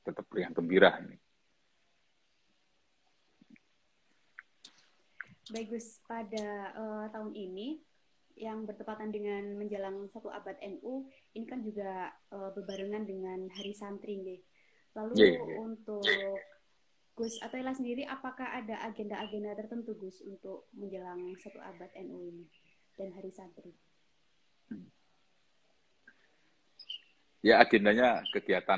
tetap yang gembira ini. Baik Gus, pada tahun ini yang bertepatan dengan menjelang 1 abad NU, ini kan juga berbarengan dengan Hari Santri nih. Lalu untuk Gus atau Ella sendiri, apakah ada agenda-agenda tertentu Gus untuk menjelang 1 abad NU ini dan Hari Santri? Ya agendanya kegiatan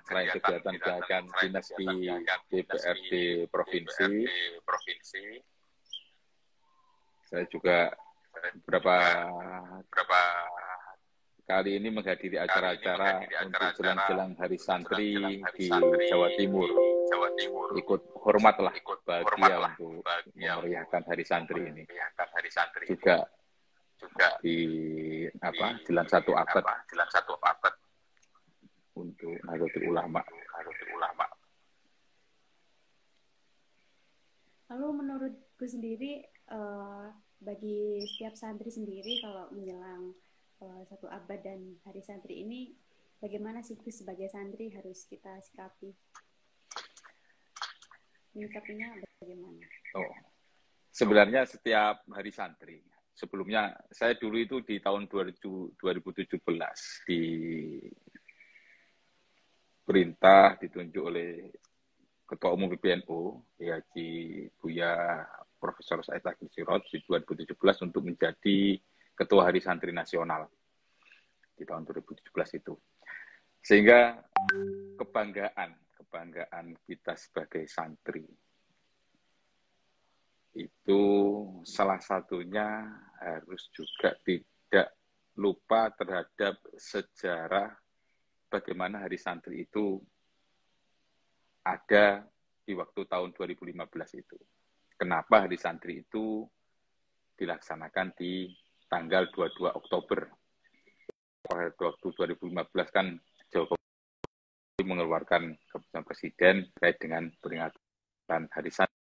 selain kegiatan dinas di DPRD provinsi. Saya juga beberapa kali ini menghadiri acara-acara untuk jelang-jelang Hari Santri di Jawa Timur. Ikut hormatlah bahagia untuk memeriahkan Hari Santri ini. Juga di jelang 1 abad untuk Nahdlatul Ulama. Lalu menurut Gus sendiri, bagi setiap santri sendiri kalau menjelang 1 abad dan Hari Santri ini, bagaimana sih Gus sebagai santri harus kita sikapi? Menyikapinya bagaimana? Sebenarnya setiap Hari Santri, sebelumnya saya dulu itu di tahun 2017 di perintah ditunjuk oleh Ketua Umum PBNU, Haji Buya Profesor Said Agil Sirot di 2017 untuk menjadi Ketua Hari Santri Nasional di tahun 2017 itu. Sehingga kebanggaan kita sebagai santri itu salah satunya harus juga tidak lupa terhadap sejarah bagaimana Hari Santri itu ada di waktu tahun 2015 itu. Kenapa Hari Santri itu dilaksanakan di tanggal 22 Oktober. Waktu 2015 kan Jokowi mengeluarkan keputusan Presiden terkait dengan peringatan Hari Santri.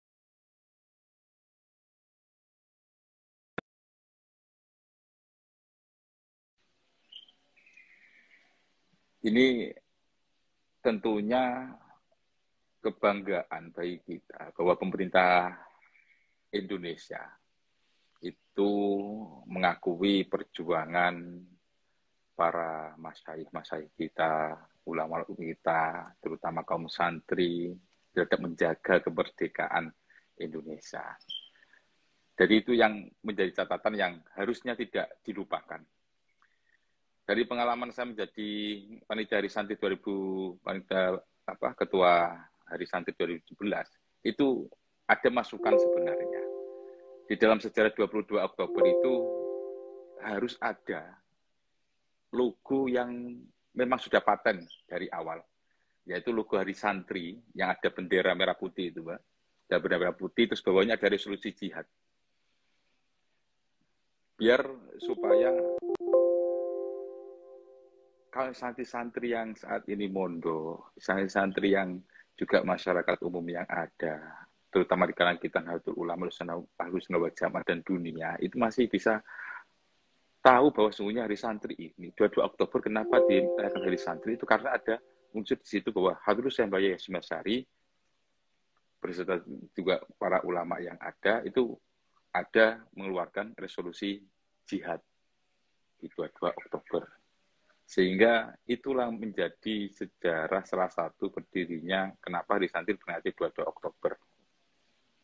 Ini tentunya kebanggaan bagi kita bahwa pemerintah Indonesia itu mengakui perjuangan para masyaikh kita, ulama kita, terutama kaum santri, terhadap menjaga kemerdekaan Indonesia. Jadi itu yang menjadi catatan yang harusnya tidak dilupakan. Dari pengalaman saya menjadi panitia Hari Santri 2000, Ketua Hari Santri 2017, itu ada masukan sebenarnya. Di dalam sejarah 22 Oktober itu harus ada logo yang memang sudah paten dari awal, yaitu logo Hari Santri yang ada bendera merah putih itu, Mbak. Ada bendera merah putih, terus bawahnya ada resolusi jihad. Biar supaya kalau santri-santri yang saat ini mondok, santri-santri yang juga masyarakat umum yang ada, terutama di kalangan kita Nahdlatul Ulama, Ahlussunnah wal Jamaah dan dunia, itu masih bisa tahu bahwa sesungguhnya Hari Santri ini, 22 Oktober, kenapa dirayakan Hari Santri, itu karena ada unsur di situ bahwa Hadrus Syambaya Hashim Asy'ari, beserta juga para ulama yang ada, itu ada mengeluarkan resolusi jihad di 22 Oktober. Sehingga itulah menjadi sejarah salah satu berdirinya kenapa Hari Santri diperingati 22 Oktober.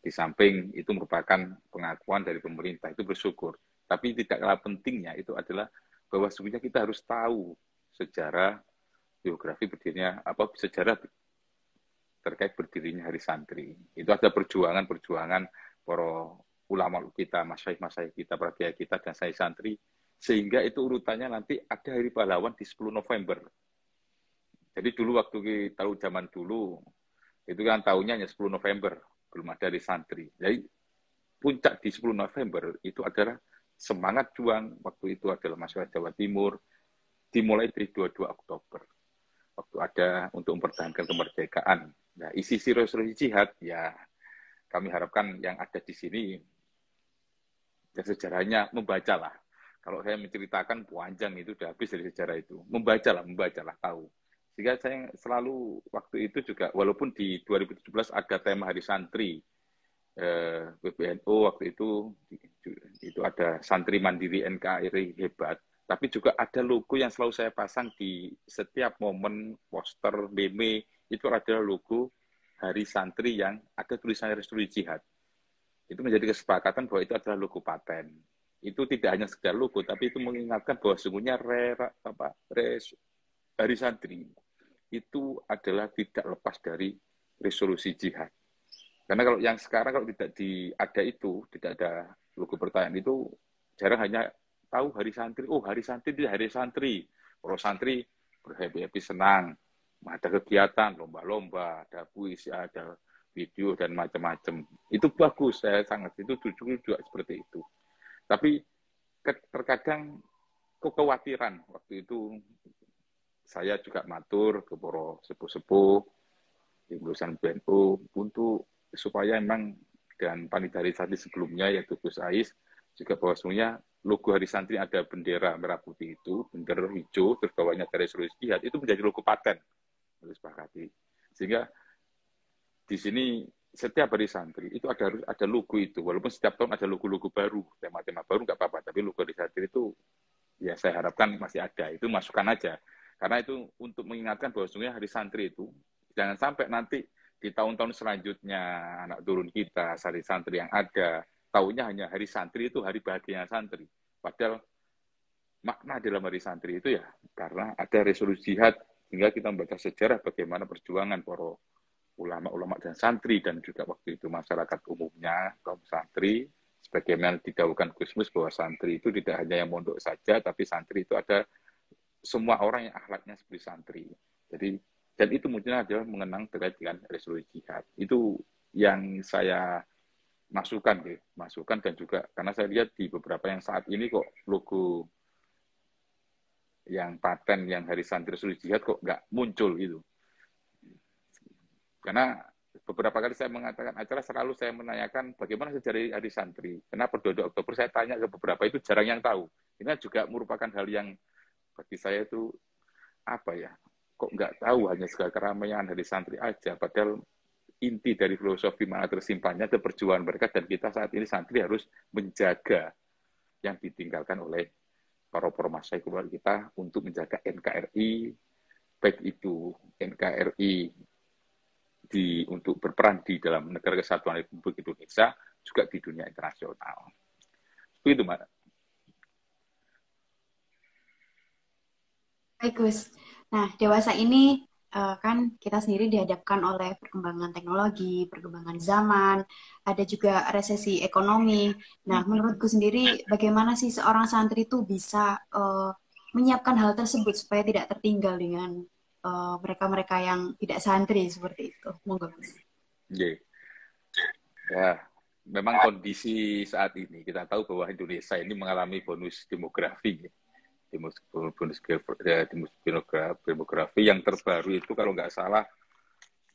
Di samping itu merupakan pengakuan dari pemerintah, itu bersyukur. Tapi tidak kalah pentingnya itu adalah bahwa sebenarnya kita harus tahu sejarah biografi berdirinya, sejarah terkait berdirinya Hari Santri. Itu ada perjuangan para ulama kita, masyaikh kita, para kiai kita, dan saya santri, sehingga itu urutannya nanti ada Hari Pahlawan di 10 November. Jadi dulu waktu tahu zaman dulu, itu kan tahunnya hanya 10 November, belum ada Hari Santri. Jadi puncak di 10 November itu adalah semangat juang, waktu itu adalah masyarakat Jawa Timur, dimulai dari 22 Oktober. Waktu ada untuk mempertahankan kemerdekaan. Nah, isi resolusi jihad, ya kami harapkan yang ada di sini, ya sejarahnya membacalah. Kalau saya menceritakan panjang itu udah habis dari sejarah itu. Membacalah tahu. Sehingga saya selalu waktu itu juga, walaupun di 2017 ada tema Hari Santri, PBNU waktu itu ada santri mandiri NKRI hebat, tapi juga ada logo yang selalu saya pasang di setiap momen poster meme, itu adalah logo Hari Santri yang ada tulisan resolusi jihad. Itu menjadi kesepakatan bahwa itu adalah logo paten. Itu tidak hanya sekedar logo, tapi itu mengingatkan bahwa sesungguhnya Hari Santri itu adalah tidak lepas dari resolusi jihad. Karena kalau yang sekarang kalau tidak ada itu, tidak ada logo pertanyaan itu, jarang hanya tahu Hari Santri. Oh, Hari Santri itu Hari Santri. Kalau santri berhappy-happy senang, ada kegiatan, lomba-lomba, ada puisi, ada video dan macam-macam. Itu bagus, saya sangat itu juga seperti itu. Tapi terkadang kekhawatiran waktu itu saya juga matur ke para sepuh-sepuh di lulusan BNU untuk supaya memang dan panitia hari santri sebelumnya yaitu Gus Ais juga bahwa sebenarnya logo Hari Santri ada bendera merah putih itu, bendera hijau, terus bawahnya ada resolusi jihad, itu menjadi logo paten. Harus sepakati. Sehingga di sini setiap Hari Santri itu harus ada logo itu, walaupun setiap tahun ada logo-logo baru, tema-tema baru nggak apa-apa, tapi logo Hari Santri itu ya saya harapkan masih ada, itu masukkan aja. Karena itu untuk mengingatkan bahwa sebenarnya Hari Santri itu, jangan sampai nanti di tahun-tahun selanjutnya, anak turun kita, Hari Santri yang ada, tahunya hanya Hari Santri itu hari bahagianya santri. Padahal makna dalam Hari Santri itu ya, karena ada resolusi jihad, hingga kita membaca sejarah bagaimana perjuangan para ulama-ulama dan santri, dan juga waktu itu masyarakat umumnya, kaum santri, sebagaimana didahulukan Gusmus bahwa santri itu tidak hanya yang mondok saja, tapi santri itu ada semua orang yang akhlaknya seperti santri. Jadi dan itu mungkin adalah mengenang terkait dengan resolusi jihad. Itu yang saya masukkan dan juga karena saya lihat di beberapa yang saat ini kok logo yang paten yang Hari Santri resolusi jihad kok nggak muncul gitu. Karena beberapa kali saya mengatakan acara selalu saya menanyakan bagaimana sejarah Hari Santri. Kenapa 22 Oktober saya tanya ke beberapa itu jarang yang tahu. Ini juga merupakan hal yang bagi saya itu apa ya, kok nggak tahu hanya segala keramaian Hari Santri aja, padahal inti dari filosofi mana tersimpannya itu perjuangan mereka, dan kita saat ini santri harus menjaga yang ditinggalkan oleh para masyayikh kita untuk menjaga NKRI, baik itu NKRI untuk berperan di dalam negara kesatuan Republik Indonesia, juga di dunia internasional. Itu Mbak. Baik, Gus. Nah, dewasa ini kan kita sendiri dihadapkan oleh perkembangan teknologi, perkembangan zaman, ada juga resesi ekonomi. Nah, menurutku sendiri, bagaimana sih seorang santri itu bisa menyiapkan hal tersebut supaya tidak tertinggal dengan mereka-mereka yang tidak santri seperti itu? Monggo, Gus. Yeah. Ya, memang kondisi saat ini kita tahu bahwa Indonesia ini mengalami bonus demografi. Bonus demografi yang terbaru itu kalau nggak salah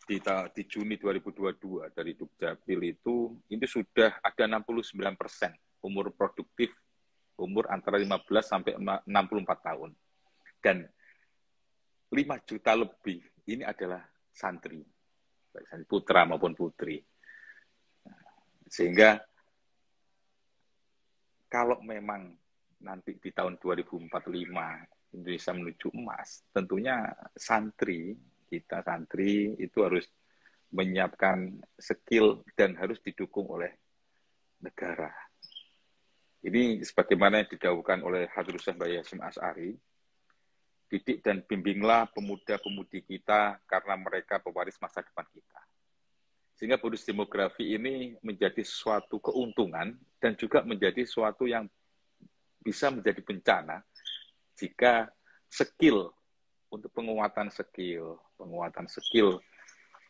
di Juni 2022 dari Dukcapil itu ini sudah ada 69% umur produktif, umur antara 15 sampai 64 tahun. Dan 5 juta lebih ini adalah santri, baik putra maupun putri. Sehingga kalau memang nanti di tahun 2045 Indonesia menuju emas, tentunya kita santri itu harus menyiapkan skill dan harus didukung oleh negara. Ini sebagaimana yang didahulukan oleh Hadrus Mbah Hasyim Asy'ari, didik dan bimbinglah pemuda-pemudi kita karena mereka pewaris masa depan kita. Sehingga bonus demografi ini menjadi suatu keuntungan dan juga menjadi suatu yang bisa menjadi bencana jika skill untuk penguatan skill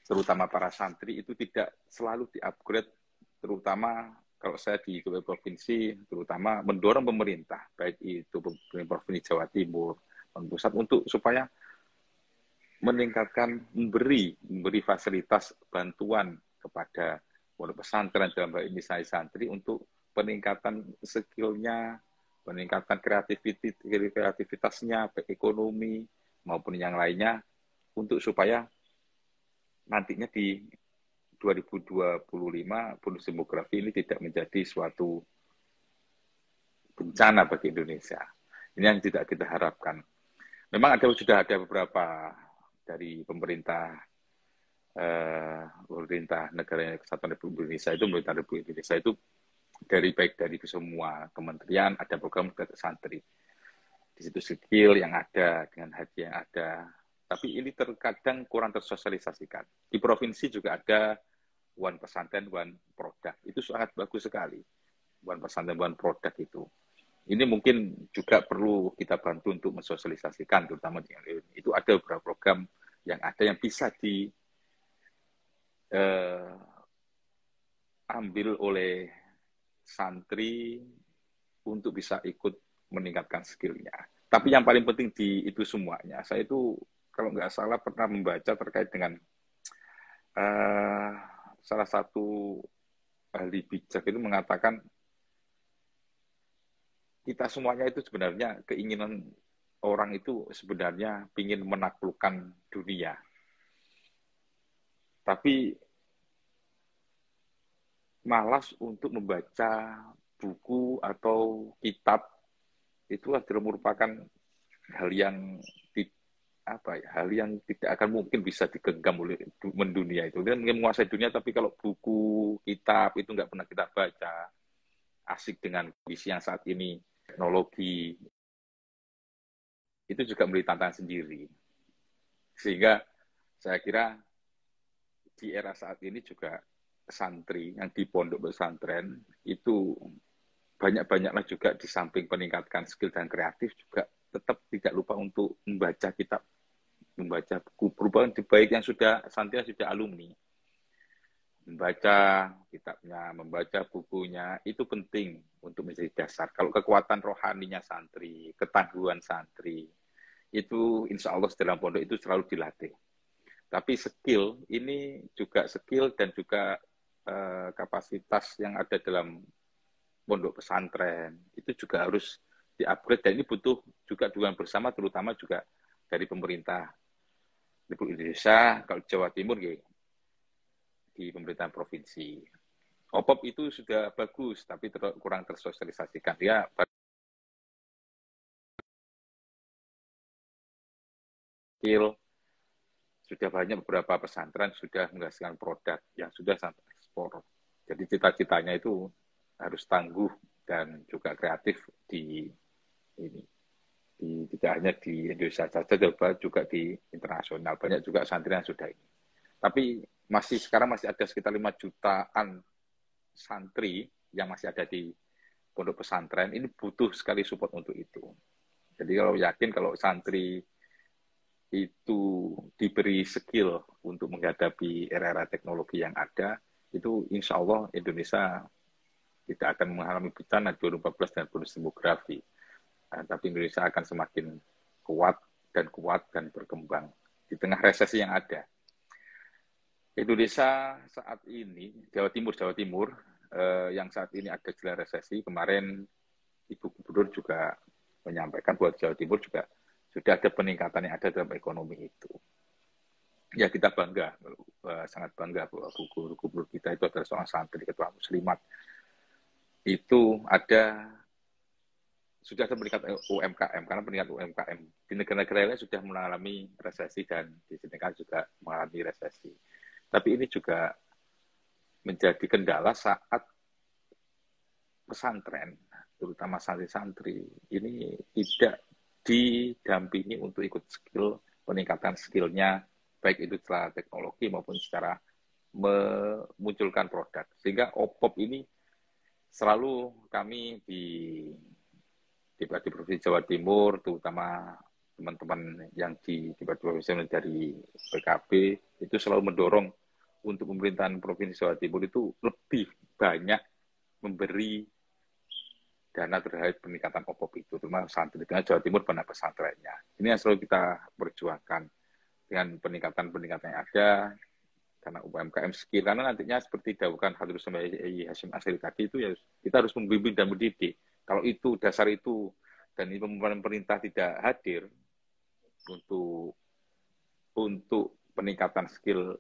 terutama para santri itu tidak selalu di-upgrade, terutama kalau saya di provinsi, terutama mendorong pemerintah, baik itu Provinsi Jawa Timur, pusat, untuk supaya meningkatkan, memberi fasilitas bantuan kepada pondok pesantren dalam hal ini saya santri untuk peningkatan skillnya, peningkatan kreativitasnya, baik ekonomi maupun yang lainnya, untuk supaya nantinya di 2025 bonus demografi ini tidak menjadi suatu bencana bagi Indonesia. Ini yang tidak kita harapkan. Memang sudah ada beberapa dari pemerintah negara Kesatuan Republik Indonesia itu, pemerintah Republik Indonesia itu baik dari semua kementerian ada program ke santri. Di situ skill yang ada dengan haji yang ada, tapi ini terkadang kurang tersosialisasikan. Di provinsi juga ada one pesantren, one product. Itu sangat bagus sekali. One pesantren, one product itu. Ini mungkin juga perlu kita bantu untuk mensosialisasikan, terutama itu ada beberapa program yang ada yang bisa diambil oleh santri untuk bisa ikut meningkatkan skillnya. Tapi yang paling penting di itu semuanya, saya itu kalau nggak salah pernah membaca terkait dengan salah satu ahli bijak itu mengatakan kita semuanya itu sebenarnya keinginan orang itu sebenarnya ingin menaklukkan dunia. Tapi malas untuk membaca buku atau kitab itu adalah merupakan hal yang hal yang tidak akan mungkin bisa digenggam oleh mendunia itu. Dia mungkin menguasai dunia, tapi kalau buku, kitab itu nggak pernah kita baca, asik dengan visi yang saat ini teknologi itu juga menjadi tantangan sendiri. Sehingga saya kira di era saat ini juga santri yang di pondok pesantren itu banyak-banyaklah juga di samping peningkatkan skill dan kreatif juga tetap tidak lupa untuk membaca kitab, membaca buku perubahan baik yang sudah santri yang sudah alumni. Membaca kitabnya, membaca bukunya, itu penting untuk menjadi dasar. Kalau kekuatan rohaninya santri, ketangguhan santri, itu insya Allah dalam pondok itu selalu dilatih. Tapi skill, ini juga skill dan juga kapasitas yang ada dalam pondok pesantren, itu juga harus di-upgrade. Dan ini butuh juga dukungan bersama, terutama juga dari pemerintah Republik Indonesia, kalau Jawa Timur, ya, di pemerintahan provinsi. OPOP itu sudah bagus, tapi kurang tersosialisasikan. Dia skill, sudah banyak beberapa pesantren sudah menghasilkan produk yang sudah sampai ekspor. Jadi cita-citanya itu harus tangguh dan juga kreatif di ini. Tidak hanya di Indonesia saja, juga di internasional. Banyak juga santri yang sudah ini. Tapi sekarang masih ada sekitar 5 jutaan santri yang masih ada di pondok pesantren, ini butuh sekali support untuk itu. Jadi kalau yakin kalau santri itu diberi skill untuk menghadapi era-era teknologi yang ada, itu insya Allah Indonesia tidak akan mengalami bencana 2014 dan bonus demografi. Tapi Indonesia akan semakin kuat dan berkembang di tengah resesi yang ada. Indonesia saat ini, Jawa Timur, yang saat ini ada gejala resesi. Kemarin Ibu Gubernur juga menyampaikan bahwa Jawa Timur juga sudah ada peningkatan yang ada dalam ekonomi itu. Ya kita bangga, sangat bangga bahwa gubernur kita itu adalah seorang santri ketua muslimat. Itu sudah ada peningkatan UMKM, karena peningkatan UMKM di negara-negara lain sudah mengalami resesi dan di Senegal juga mengalami resesi. Tapi ini juga menjadi kendala saat pesantren, terutama santri-santri, ini tidak didampingi untuk ikut skill, peningkatan skillnya, baik itu secara teknologi maupun secara memunculkan produk. Sehingga OPOP ini selalu kami di Provinsi Jawa Timur, terutama teman-teman yang di Provinsi dari PKB, itu selalu mendorong untuk pemerintahan Provinsi Jawa Timur itu lebih banyak memberi dana terhadap peningkatan OPOP itu, terutama santri. Dengan Jawa Timur banyak pesantrennya. Ini yang selalu kita perjuangkan dengan peningkatan-peningkatan yang ada, karena UMKM skill, karena nantinya seperti dahulukan Hadrus Hasyim Asyari tadi itu ya kita harus membimbing dan mendidik. Kalau itu dasar itu dan ini pemerintah tidak hadir untuk untuk peningkatan skill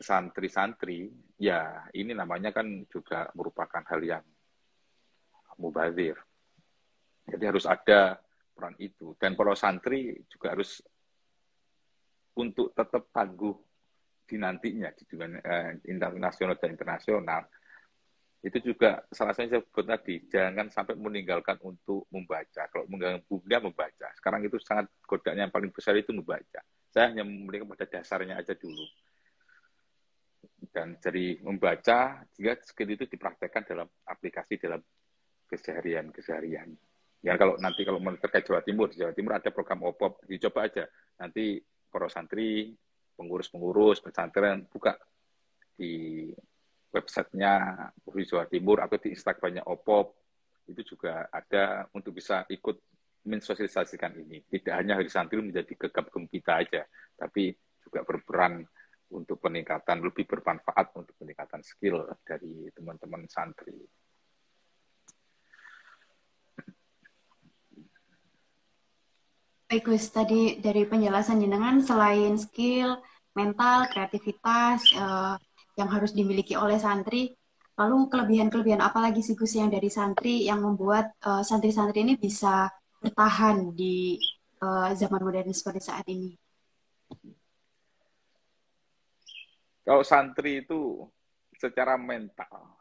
santri-santri, ya ini namanya kan juga merupakan hal yang mubazir. Jadi harus ada peran itu. Dan para santri juga harus untuk tetap tangguh di nantinya di dunia internasional dan internasional. Itu juga salah satunya saya sebut tadi, jangan sampai meninggalkan untuk membaca. Kalau meninggalkan bukunya membaca. Sekarang itu sangat godaan yang paling besar itu membaca. Saya hanya memberikan pada dasarnya aja dulu. Dan dari membaca, jika skill itu dipraktekkan dalam aplikasi dalam keseharian. Ya kalau nanti kalau terkait Jawa Timur, di Jawa Timur ada program OPOP, dicoba aja. Nanti para santri, pengurus-pengurus, pesantren buka di websitenya Provinsi Jawa Timur atau di Instagramnya OPOP, itu juga ada untuk bisa ikut mensosialisasikan ini. Tidak hanya hari santri menjadi gegap gempita aja, tapi juga berperan untuk peningkatan, lebih bermanfaat untuk peningkatan skill dari teman-teman santri. Baik Gus, tadi dari penjelasan jenengan selain skill, mental, kreativitas yang harus dimiliki oleh santri, lalu kelebihan-kelebihan apa lagi sih Gus yang dari santri yang membuat santri-santri ini bisa bertahan di zaman modern seperti saat ini? Kalau santri itu secara mental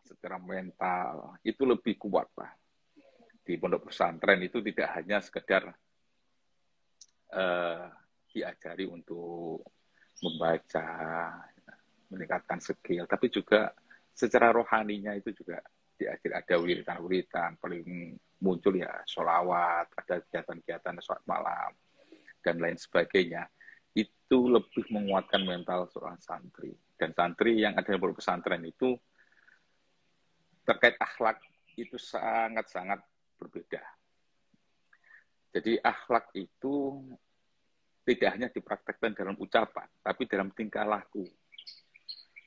itu lebih kuat lah. Di pondok pesantren itu tidak hanya sekedar diajari untuk membaca, meningkatkan skill, tapi juga secara rohaninya itu juga diajari, ada wiritan-wiritan, paling muncul ya sholawat, ada kegiatan-kegiatan sholat malam, dan lain sebagainya. Itu lebih menguatkan mental seorang santri. Dan santri yang ada di pondok pesantren itu terkait akhlak itu sangat-sangat berbeda. Jadi akhlak itu tidak hanya dipraktekkan dalam ucapan, tapi dalam tingkah laku.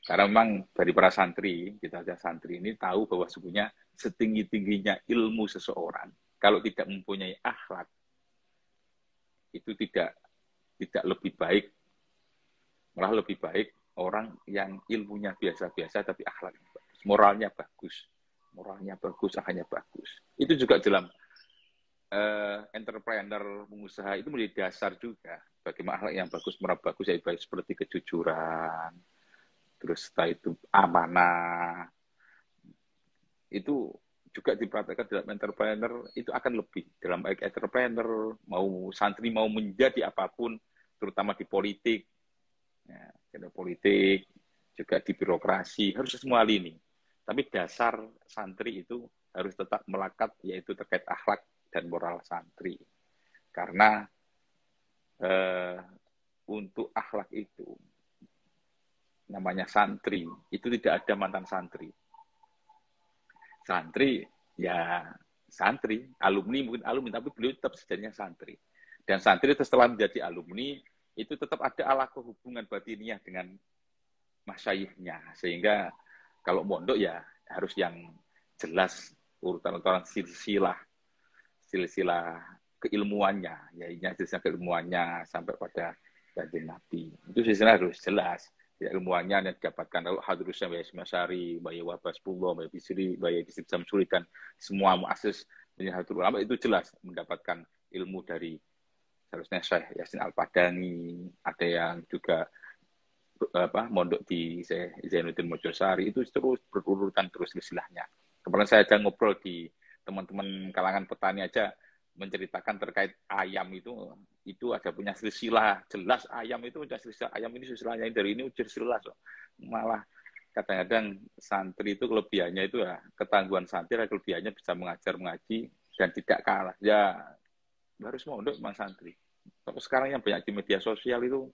Karena memang dari para santri, kita aja santri ini tahu bahwa sebenarnya setinggi-tingginya ilmu seseorang, kalau tidak mempunyai akhlak, itu tidak lebih baik, malah lebih baik orang yang ilmunya biasa-biasa tapi akhlaknya bagus, moralnya bagus, akhlaknya bagus. Itu juga dalam entrepreneur, pengusaha itu menjadi dasar juga bagaimana akhlak yang bagus, moral bagus, ya baik seperti kejujuran, terus setelah itu amanah, itu juga dipraktekkan dalam entrepreneur, itu akan lebih dalam entrepreneur, mau santri mau menjadi apapun, terutama di politik, ya, politik, juga di birokrasi, harus semua lini. Tapi dasar santri itu harus tetap melekat, yaitu terkait akhlak dan moral santri. Karena untuk akhlak itu, namanya santri, itu tidak ada mantan santri. Santri, ya santri, alumni, mungkin alumni, tapi beliau tetap sejatinya santri. Dan santri setelah menjadi alumni, itu tetap ada alaqah hubungan batiniah dengan masyayikhnya. Sehingga kalau mondok ya harus yang jelas urutan-urutan silsilah keilmuannya, ya silsilah keilmuannya sampai pada kanjeng Nabi. Itu silsilah harus jelas. Ya, ilmuannya yang didapatkan lalu Hadrusnya Mbak Masari, Mbak Wabasbullah, Mbak Bisri, Mbak Bisri Samsuri, dan semua muassis Hadrul Ulama itu jelas mendapatkan ilmu dari seharusnya Syekh Yasin Al-Padani, ada yang juga mondok di Zainuddin Mojosari, itu terus berurutan terus silsilahnya. Kemarin saya aja ngobrol di teman-teman kalangan petani aja menceritakan terkait ayam itu ada punya silsilah jelas, ayam itu punya silsilah, ayam ini silsilahnya dari ini ujar jelas. Malah kadang-kadang santri itu kelebihannya itu ya ketangguhan santri, kelebihannya bisa mengajar mengaji dan tidak kalah. Ya harus mondok memang santri. Tapi sekarang yang banyak di media sosial itu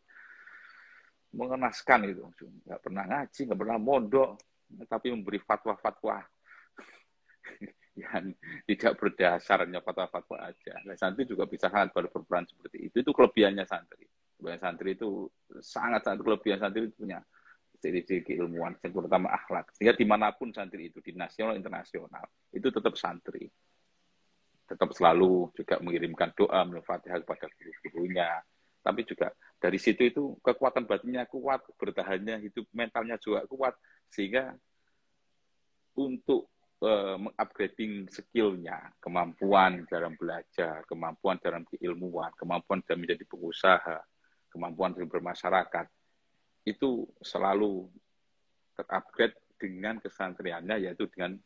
mengenaskan itu, nggak pernah ngaji, nggak pernah mondok, tapi memberi fatwa-fatwa yang tidak berdasar, hanya fatwa-fatwa aja. Nah, santri juga bisa sangat berperan seperti itu. Itu kelebihannya santri. Kelebihan santri itu sangat kelebihan santri itu punya ciri-ciri keilmuan, terutama akhlak. Sehingga dimanapun santri itu, di nasional, internasional, itu tetap santri. Tetap selalu juga mengirimkan doa, Al-Fatihah kepada guru-gurunya. Tapi juga dari situ itu kekuatan batinnya kuat, bertahannya hidup mentalnya juga kuat, sehingga untuk mengupgrading skillnya, kemampuan dalam belajar, kemampuan dalam keilmuan, kemampuan dalam menjadi pengusaha, kemampuan dalam bermasyarakat, itu selalu terupgrade dengan kesantriannya, yaitu dengan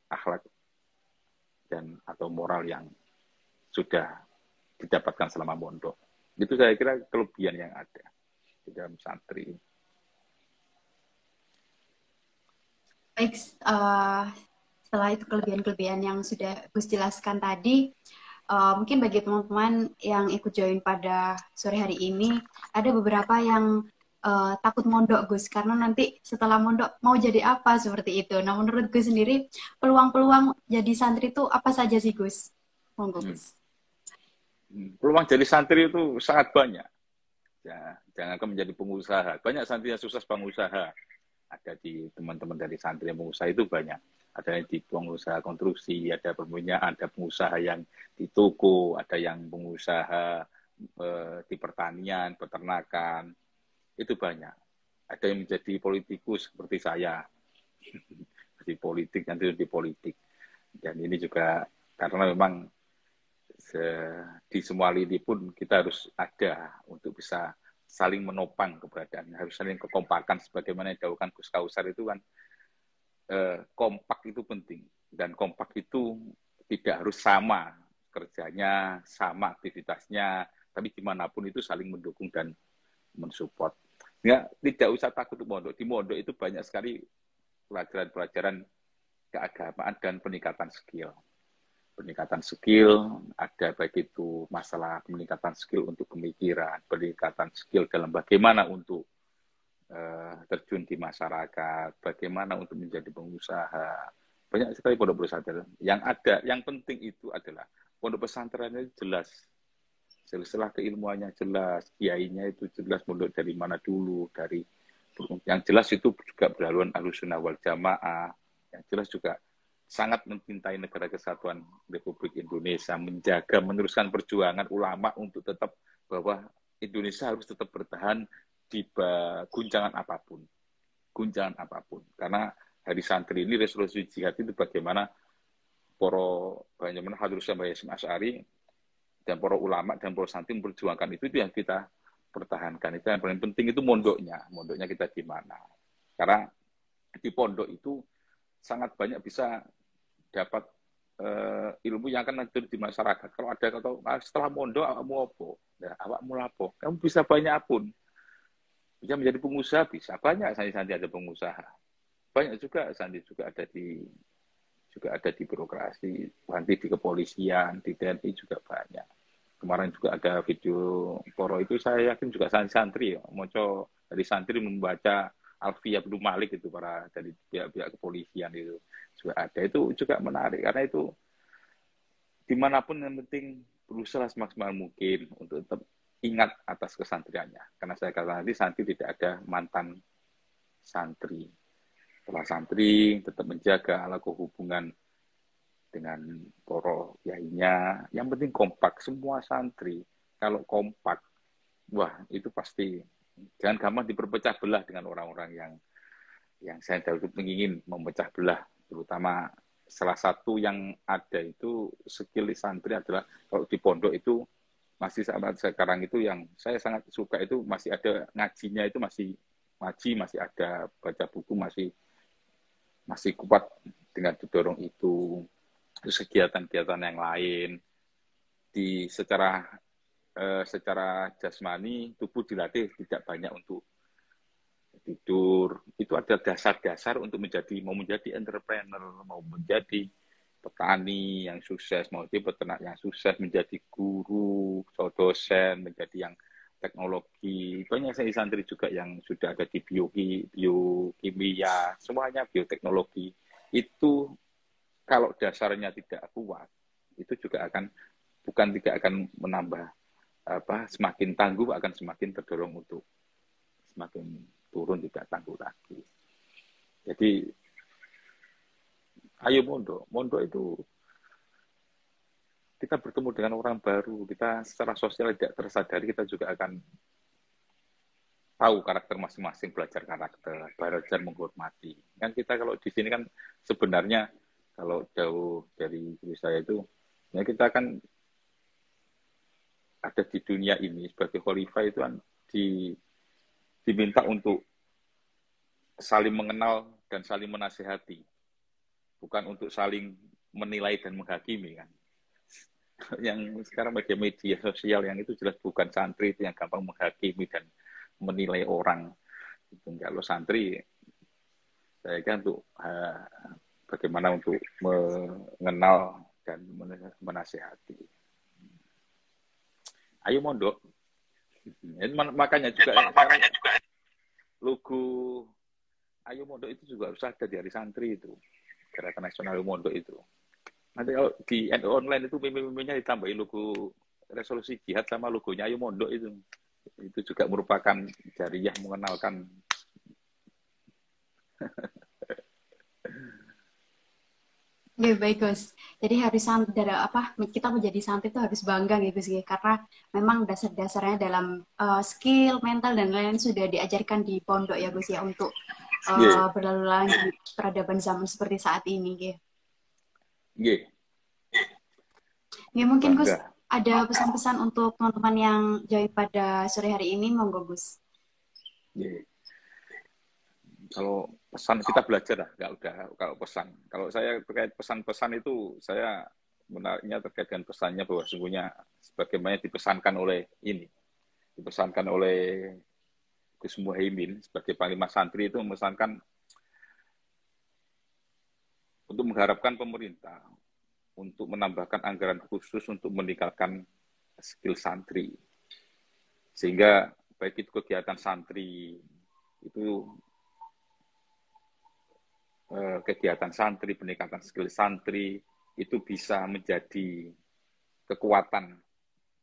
akhlak dan atau moral yang sudah didapatkan selama mondok. Itu saya kira kelebihan yang ada di dalam santri. Baik, setelah itu kelebihan-kelebihan yang sudah Gus jelaskan tadi, mungkin bagi teman-teman yang ikut join pada sore hari ini, ada beberapa yang takut mondok Gus, karena nanti setelah mondok mau jadi apa seperti itu. Nah, menurut Gus sendiri, peluang-peluang jadi santri itu apa saja sih Gus? Monggo Gus. Peluang jadi santri itu sangat banyak. Ya, jangankan menjadi pengusaha. Banyak santri yang sukses pengusaha. Ada di teman-teman dari santri yang pengusaha itu banyak. Ada yang di pengusaha konstruksi, ada peminyahan, ada pengusaha yang di toko, ada yang pengusaha di pertanian, peternakan. Itu banyak. Ada yang menjadi politikus seperti saya. Di politik, nanti di politik. Dan ini juga karena memang di semua lini pun kita harus ada untuk bisa saling menopang keberadaan, harus saling kekompakan sebagaimana yang dikatakan Gus Kausar itu kan kompak itu penting, dan kompak itu tidak harus sama kerjanya, sama aktivitasnya, tapi dimanapun itu saling mendukung dan mensupport. Ya, tidak usah takut di mondok. Di mondok itu banyak sekali pelajaran-pelajaran keagamaan dan peningkatan skill. Peningkatan skill, ada baik itu masalah peningkatan skill untuk pemikiran, peningkatan skill dalam bagaimana untuk terjun di masyarakat, bagaimana untuk menjadi pengusaha. Banyak sekali pondok pesantren. Yang ada, yang penting itu adalah pondok pesantrennya jelas. Setelah keilmuannya jelas, kiainya itu jelas mondok dari mana dulu, dari yang jelas itu juga berhaluan Ahlussunnah wal Jamaah, yang jelas juga sangat mencintai negara kesatuan Republik Indonesia, menjaga, meneruskan perjuangan ulama untuk tetap bahwa Indonesia harus tetap bertahan di guncangan apapun. Guncangan apapun. Karena hari santri ini resolusi jihad itu bagaimana bagaimana Hadrus Syekh Hasyim Asy'ari dan para ulama dan para santri memperjuangkan itu yang kita pertahankan. Itu yang paling penting, itu mondoknya. Mondoknya kita di mana. Karena di pondok itu sangat banyak bisa dapat ilmu yang akan ada di masyarakat. Kalau ada kata setelah mondok awakmu apa? Ya, awakmu lapo. Kamu bisa banyak pun. Bisa menjadi pengusaha, bisa banyak santri ada pengusaha. Banyak juga santri juga ada di birokrasi, nanti di kepolisian, di TNI juga banyak. Kemarin juga ada video poro itu, saya yakin juga santri ya, moco dari santri membaca Alfiyah bin Malik itu, para dari pihak-pihak kepolisian itu juga ada. Itu juga menarik karena itu dimanapun yang penting berusaha semaksimal mungkin untuk tetap ingat atas kesantriannya. Karena saya katakan nanti santri tidak ada mantan santri. Setelah santri tetap menjaga hubungan dengan poro yainya. Yang penting kompak, semua santri. Kalau kompak, wah itu pasti jangan gampang diperpecah belah dengan orang-orang yang saya tahu ingin memecah belah, terutama salah satu yang ada itu skill di santri adalah kalau di pondok itu masih saat sekarang itu yang saya sangat suka itu masih ada ngajinya, itu masih ngaji, masih ada baca buku, masih kuat dengan didorong itu. Terus kegiatan-kegiatan yang lain di secara jasmani tubuh dilatih tidak banyak untuk tidur, itu ada dasar-dasar untuk mau menjadi entrepreneur, mau menjadi petani yang sukses, mau jadi peternak yang sukses, menjadi guru, dosen, menjadi yang teknologi. Banyak saya santri juga yang sudah ada di biokimia, semuanya bioteknologi. Itu kalau dasarnya tidak kuat, itu juga tidak akan menambah semakin tangguh, akan semakin terdorong untuk semakin turun, tidak tangguh lagi. Jadi ayo mondok itu kita bertemu dengan orang baru, kita secara sosial tidak tersadari kita juga akan tahu karakter masing-masing, belajar karakter, belajar menghormati. Kan kita kalau di sini kan sebenarnya kalau jauh dari diri saya itu, ya kita kan ada di dunia ini sebagai khalifah itu kan diminta untuk saling mengenal dan saling menasehati, bukan untuk saling menilai dan menghakimi kan. Yang sekarang media sosial yang itu jelas bukan santri itu yang gampang menghakimi dan menilai orang. Kalau santri saya kan untuk bagaimana untuk mengenal dan menasehati. Ayo mondok. Makanya juga logo Ayo Mondok itu juga harus ada di hari santri itu. Gerakan Nasional Ayo Mondok itu. Nanti kalau di NU online itu meme-memenya ditambahin logo resolusi jihad sama logonya Ayo Mondok itu. Itu juga merupakan jariyah mengenalkan. Ya baik Gus. Jadi harus kita menjadi santri itu harus bangga gitu sih, karena memang dasar-dasarnya dalam skill, mental dan lain-lain sudah diajarkan di pondok ya Gus ya, untuk berlalu lalang di peradaban zaman seperti saat ini gitu. Yeah. Ya mungkin Gus ada pesan-pesan untuk teman-teman yang join pada sore hari ini, monggo Gus. Yeah. Kalau pesan kita belajar lah, nggak udah kalau pesan. Kalau saya terkait pesan-pesan itu saya benarnya terkait dengan pesannya bahwa sungguhnya sebagaimana dipesankan oleh Gus Muhaimin sebagai Panglima Santri itu memesankan untuk mengharapkan pemerintah untuk menambahkan anggaran khusus untuk meningkatkan skill santri. Sehingga baik itu kegiatan santri, itu kegiatan santri, peningkatan skill santri, itu bisa menjadi kekuatan.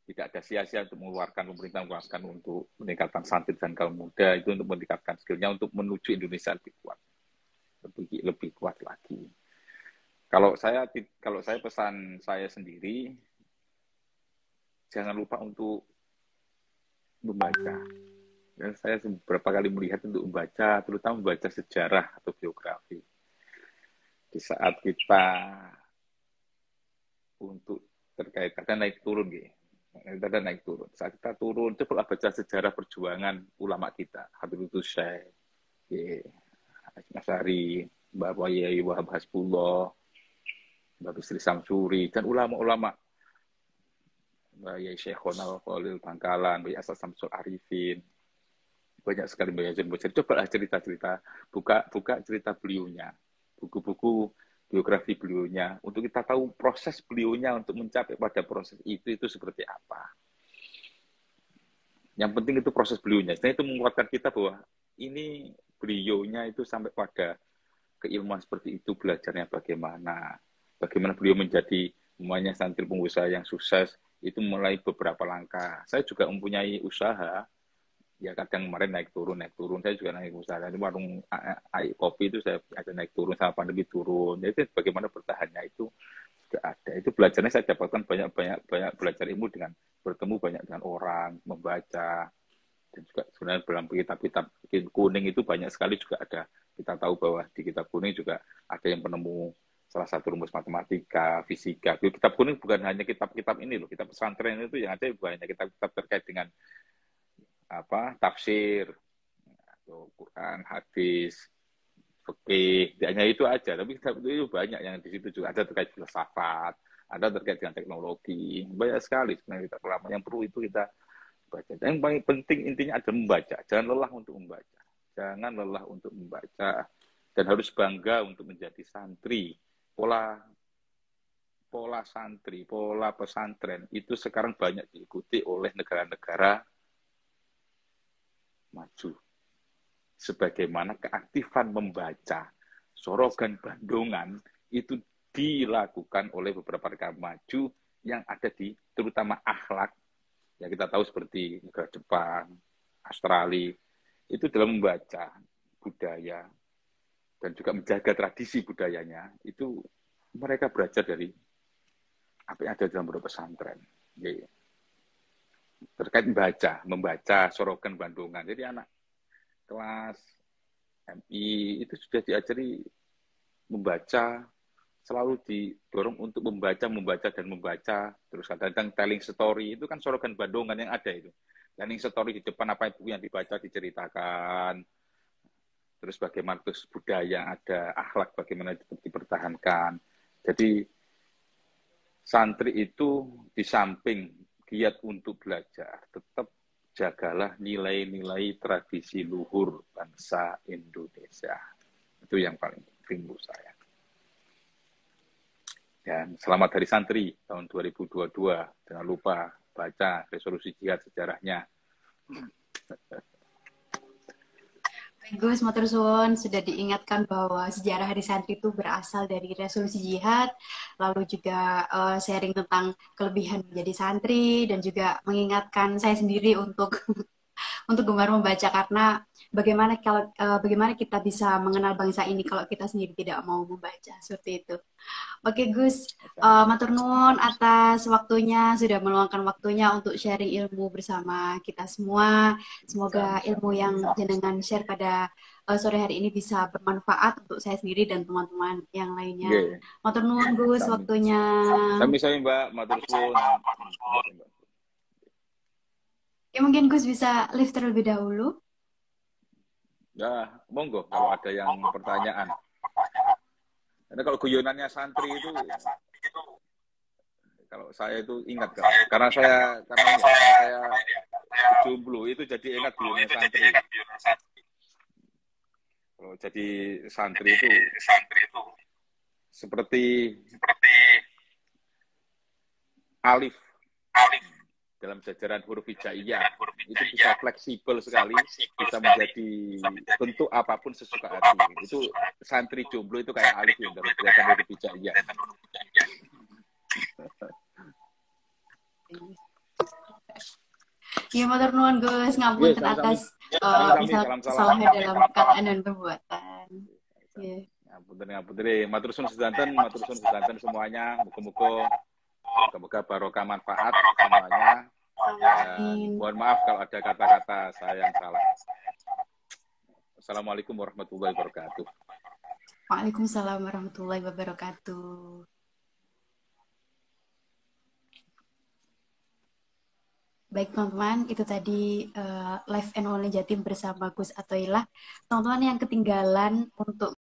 Tidak ada sia-sia untuk pemerintah mengeluarkan untuk meningkatkan santri dan kaum muda, itu untuk meningkatkan skillnya untuk menuju Indonesia lebih kuat. Lebih kuat lagi. Kalau saya pesan saya sendiri, jangan lupa untuk membaca. Dan saya beberapa kali melihat untuk membaca, terutama membaca sejarah atau biografi. Di saat kita untuk terkait kadang naik turun gitu. Kadang naik turun. Saat kita turun, coba baca sejarah perjuangan ulama kita. Hadratus Syekh, Mas Ari, Mbak Yai Wahab Hasbullah, Mbak Bisri Samsuri, dan ulama-ulama Mbak Yai Syekhona Khalil Bangkalan, Mbak Asas Samsul Arifin, banyak sekali Mbak Yazin Bojari. Coba cerita-cerita, buka cerita beliaunya, buku-buku biografi beliaunya, untuk kita tahu proses beliaunya untuk mencapai pada proses itu seperti apa. Yang penting itu proses beliaunya. Nah, itu menguatkan kita bahwa ini beliaunya itu sampai pada keilmuan seperti itu, belajarnya bagaimana beliau menjadi semuanya santri pengusaha yang sukses, itu mulai beberapa langkah. Saya juga mempunyai usaha, ya kadang kemarin naik turun, saya juga naik usaha. Di warung kopi itu saya ada naik turun, sama pandemi turun. Jadi bagaimana bertahannya itu juga ada. Itu belajarnya saya dapatkan banyak belajar ilmu dengan bertemu banyak dengan orang, membaca, dan juga sebenarnya dalam kitab-kitab kuning itu banyak sekali juga ada. Kita tahu bahwa di kitab kuning juga ada yang penemu salah satu rumus matematika, fisika. Kitab kuning bukan hanya kitab-kitab ini loh, kitab pesantren itu yang ada banyak kitab-kitab terkait dengan tafsir, atau Quran, hadis, fikih, tidak hanya itu aja, tapi kitab itu banyak yang di situ juga ada terkait filsafat, ada terkait dengan teknologi, banyak sekali sebenarnya kitab ulama yang perlu itu kita baca. Dan yang paling penting intinya adalah membaca, jangan lelah untuk membaca, dan harus bangga untuk menjadi santri. Pola santri, pola pesantren itu sekarang banyak diikuti oleh negara-negara maju. Sebagaimana keaktifan membaca Sorogan Bandungan itu dilakukan oleh beberapa negara maju yang ada di terutama akhlak, ya kita tahu seperti negara Jepang, Australia, itu dalam membaca budaya dan juga menjaga tradisi budayanya, itu mereka belajar dari apa yang ada dalam beberapa pesantren. Jadi, terkait membaca Sorogan Bandungan. Jadi kelas MI itu sudah diajari membaca, selalu didorong untuk membaca dan membaca. Terus kadang-kadang telling story itu kan slogan Bandungan yang ada itu. Telling story di depan apa buku yang dibaca diceritakan. Terus bagaimana terus budaya ada, akhlak bagaimana dipertahankan. Jadi santri itu di samping giat untuk belajar, tetap jagalah nilai-nilai tradisi luhur bangsa Indonesia. Itu yang paling penting buat saya. Dan selamat Hari Santri tahun 2022. Jangan lupa baca resolusi jihad sejarahnya. Gus matur suwun, sudah diingatkan bahwa sejarah Hari Santri itu berasal dari resolusi jihad, lalu juga sharing tentang kelebihan menjadi santri dan juga mengingatkan saya sendiri untuk untuk gemar membaca karena bagaimana kita bisa mengenal bangsa ini kalau kita sendiri tidak mau membaca seperti itu. Oke Gus, matur nuwun atas waktunya, sudah meluangkan waktunya untuk sharing ilmu bersama kita semua. Semoga ilmu yang jenengan share pada sore hari ini bisa bermanfaat untuk saya sendiri dan teman-teman yang lainnya. Matur nuwun Gus waktunya. Sami-sami Mbak, matur suwun. Ya mungkin Gus bisa live terlebih dahulu. Ya, monggo kalau ada yang pertanyaan. Karena kalau guyonannya santri itu, kalau saya itu ingat karena saya jomblo itu jadi ingat guyonan santri. Kalau jadi santri itu seperti alif dalam jajaran huruf hijaiyah itu bisa fleksibel sekali, bisa menjadi bentuk apapun sesuka hati. Itu santri jomblo itu kayak alif yang dalam jajaran huruf hijaiyah. Iya, matur nuwun Gus, ngapunten atas kesalahan dalam perkataan dan perbuatan. Iya. Ngapunten, matur suwun sedanten semuanya. Muga-muga barokah manfaat semuanya. Dan mohon maaf kalau ada kata-kata saya yang salah. Assalamualaikum warahmatullahi wabarakatuh. Waalaikumsalam warahmatullahi wabarakatuh. Baik teman-teman, itu tadi live and only Jatim bersama Gus Atoilah. Teman-teman yang ketinggalan untuk